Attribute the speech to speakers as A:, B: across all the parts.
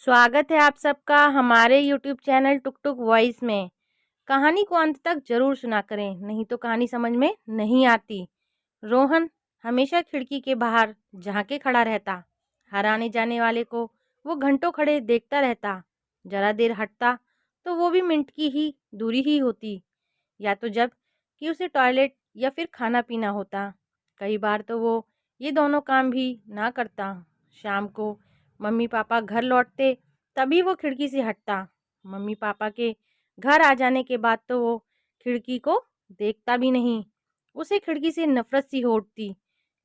A: स्वागत है आप सबका हमारे YouTube चैनल टुक टुक वॉइस में। कहानी को अंत तक जरूर सुना करें, नहीं तो कहानी समझ में नहीं आती। रोहन हमेशा खिड़की के बाहर झांके खड़ा रहता। हर आने जाने वाले को वो घंटों खड़े देखता रहता। जरा देर हटता तो वो भी मिनट की ही दूरी ही होती, या तो जब कि उसे टॉयलेट या फिर खाना पीना होता। कई बार तो वो ये दोनों काम भी ना करता। शाम को मम्मी पापा घर लौटते तभी वो खिड़की से हटता। मम्मी पापा के घर आ जाने के बाद तो वो खिड़की को देखता भी नहीं। उसे खिड़की से नफरत सी हो उठती,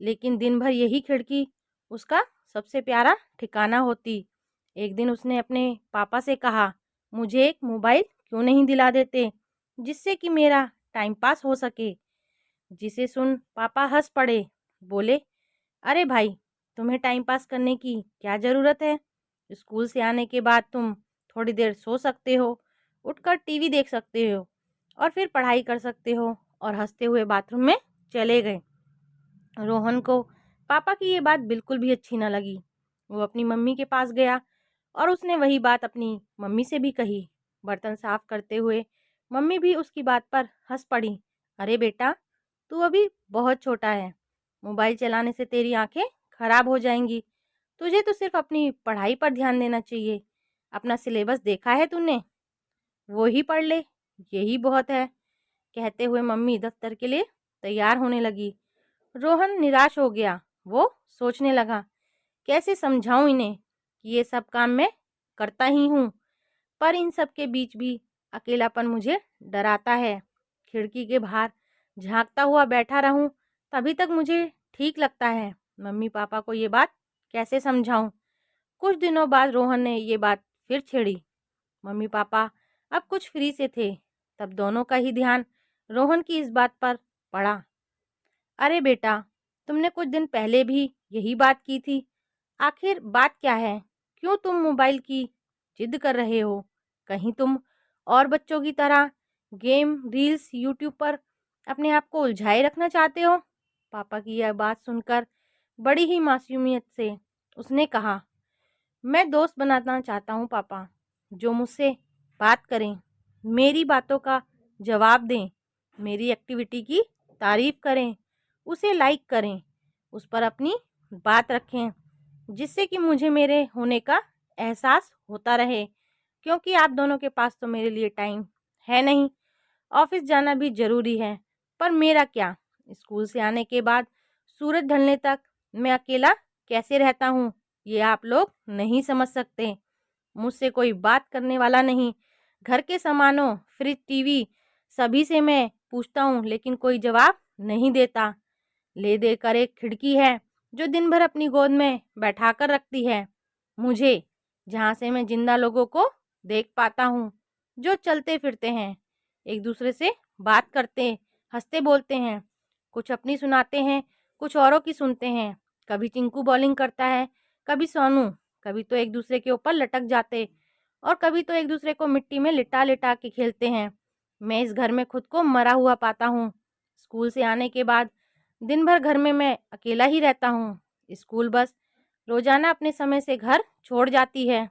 A: लेकिन दिन भर यही खिड़की उसका सबसे प्यारा ठिकाना होती। एक दिन उसने अपने पापा से कहा, मुझे एक मोबाइल क्यों नहीं दिला देते जिससे कि मेरा टाइम पास हो सके। जिसे सुन पापा हंस पड़े। बोले, अरे भाई, तुम्हें टाइम पास करने की क्या ज़रूरत है? स्कूल से आने के बाद तुम थोड़ी देर सो सकते हो, उठकर टीवी देख सकते हो और फिर पढ़ाई कर सकते हो। और हंसते हुए बाथरूम में चले गए। रोहन को पापा की ये बात बिल्कुल भी अच्छी न लगी। वो अपनी मम्मी के पास गया और उसने वही बात अपनी मम्मी से भी कही। बर्तन साफ करते हुए मम्मी भी उसकी बात पर हंस पड़ी। अरे बेटा, तू अभी बहुत छोटा है। मोबाइल चलाने से तेरी आंखें खराब हो जाएंगी। तुझे तो सिर्फ अपनी पढ़ाई पर ध्यान देना चाहिए। अपना सिलेबस देखा है तूने? वो ही पढ़ ले, यही बहुत है। कहते हुए मम्मी दफ्तर के लिए तैयार होने लगी। रोहन निराश हो गया। वो सोचने लगा, कैसे समझाऊं इन्हें कि ये सब काम मैं करता ही हूँ, पर इन सब के बीच भी अकेलापन मुझे डराता है। खिड़की के बाहर झांकता हुआ बैठा रहूं तभी तक मुझे ठीक लगता है। मम्मी पापा को ये बात कैसे समझाऊं? कुछ दिनों बाद रोहन ने ये बात फिर छेड़ी। मम्मी पापा अब कुछ फ्री से थे, तब दोनों का ही ध्यान रोहन की इस बात पर पड़ा। अरे बेटा, तुमने कुछ दिन पहले भी यही बात की थी। आखिर बात क्या है? क्यों तुम मोबाइल की जिद कर रहे हो? कहीं तुम और बच्चों की तरह गेम, रील्स, यूट्यूब पर अपने आप को उलझाए रखना चाहते हो? पापा की यह बात सुनकर बड़ी ही मासूमियत से उसने कहा, मैं दोस्त बनाना चाहता हूँ पापा, जो मुझसे बात करें, मेरी बातों का जवाब दें, मेरी एक्टिविटी की तारीफ करें, उसे लाइक करें, उस पर अपनी बात रखें, जिससे कि मुझे मेरे होने का एहसास होता रहे। क्योंकि आप दोनों के पास तो मेरे लिए टाइम है नहीं। ऑफिस जाना भी ज़रूरी है, पर मेरा क्या? स्कूल से आने के बाद सूरज ढलने तक मैं अकेला कैसे रहता हूँ, ये आप लोग नहीं समझ सकते। मुझसे कोई बात करने वाला नहीं। घर के सामानों, फ्रिज, टीवी सभी से मैं पूछता हूँ, लेकिन कोई जवाब नहीं देता। ले देकर एक खिड़की है जो दिन भर अपनी गोद में बैठा कर रखती है मुझे, जहाँ से मैं जिंदा लोगों को देख पाता हूँ, जो चलते फिरते हैं, एक दूसरे से बात करते, हंसते बोलते हैं, कुछ अपनी सुनाते हैं, कुछ औरों की सुनते हैं। कभी चिंकू बॉलिंग करता है, कभी सोनू, कभी तो एक दूसरे के ऊपर लटक जाते और कभी तो एक दूसरे को मिट्टी में लिटा लिटा के खेलते हैं। मैं इस घर में खुद को मरा हुआ पाता हूँ। स्कूल से आने के बाद दिन भर घर में मैं अकेला ही रहता हूँ। स्कूल बस रोजाना अपने समय से घर छोड़ जाती है।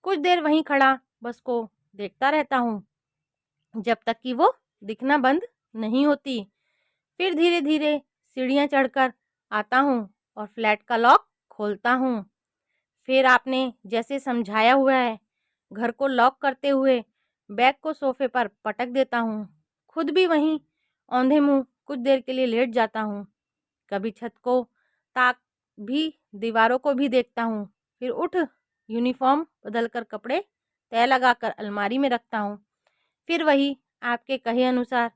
A: कुछ देर वहीं खड़ा बस को देखता रहता हूँ जब तक कि वो दिखना बंद नहीं होती। फिर धीरे धीरे सीढ़ियाँ चढ़कर आता हूँ और फ्लैट का लॉक खोलता हूँ। फिर आपने जैसे समझाया हुआ है, घर को लॉक करते हुए बैग को सोफे पर पटक देता हूँ। खुद भी वहीं औंधे मुंह कुछ देर के लिए लेट जाता हूँ। कभी छत को ताक भी, दीवारों को भी देखता हूँ। फिर उठ यूनिफॉर्म बदलकर कपड़े तय लगाकर अलमारी में रखता हूँ। फिर वही आपके कहे अनुसार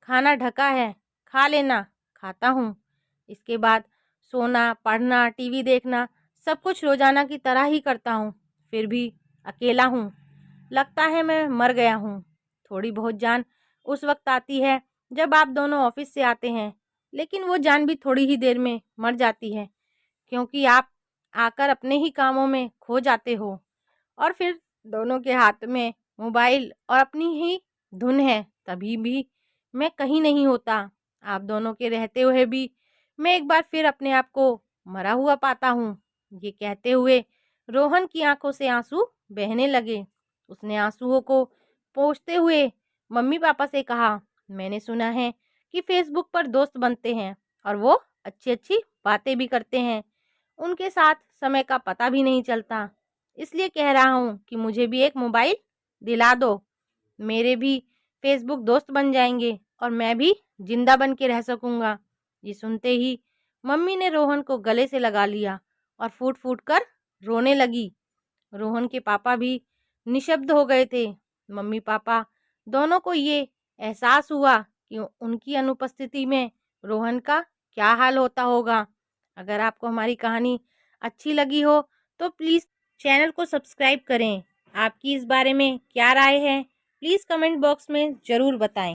A: खाना ढका है, खा लेना, खाता हूँ। इसके बाद सोना, पढ़ना, टीवी देखना सब कुछ रोजाना की तरह ही करता हूँ। फिर भी अकेला हूँ। लगता है मैं मर गया हूँ। थोड़ी बहुत जान उस वक्त आती है जब आप दोनों ऑफिस से आते हैं, लेकिन वो जान भी थोड़ी ही देर में मर जाती है, क्योंकि आप आकर अपने ही कामों में खो जाते हो और फिर दोनों के हाथ में मोबाइल और अपनी ही धुन है। तभी भी मैं कहीं नहीं होता। आप दोनों के रहते हुए भी मैं एक बार फिर अपने आप को मरा हुआ पाता हूँ। ये कहते हुए रोहन की आंखों से आंसू बहने लगे। उसने आंसुओं को पोंछते हुए मम्मी पापा से कहा, मैंने सुना है कि फेसबुक पर दोस्त बनते हैं और वो अच्छी अच्छी बातें भी करते हैं। उनके साथ समय का पता भी नहीं चलता। इसलिए कह रहा हूँ कि मुझे भी एक मोबाइल दिला दो। मेरे भी फेसबुक दोस्त बन जाएंगे और मैं भी जिंदा बन के रह सकूंगा। ये सुनते ही मम्मी ने रोहन को गले से लगा लिया और फूट फूट कर रोने लगी। रोहन के पापा भी निशब्द हो गए थे। मम्मी पापा दोनों को ये एहसास हुआ कि उनकी अनुपस्थिति में रोहन का क्या हाल होता होगा। अगर आपको हमारी कहानी अच्छी लगी हो तो प्लीज़ चैनल को सब्सक्राइब करें। आपकी इस बारे में क्या राय है, प्लीज़ कमेंट बॉक्स में ज़रूर बताएं।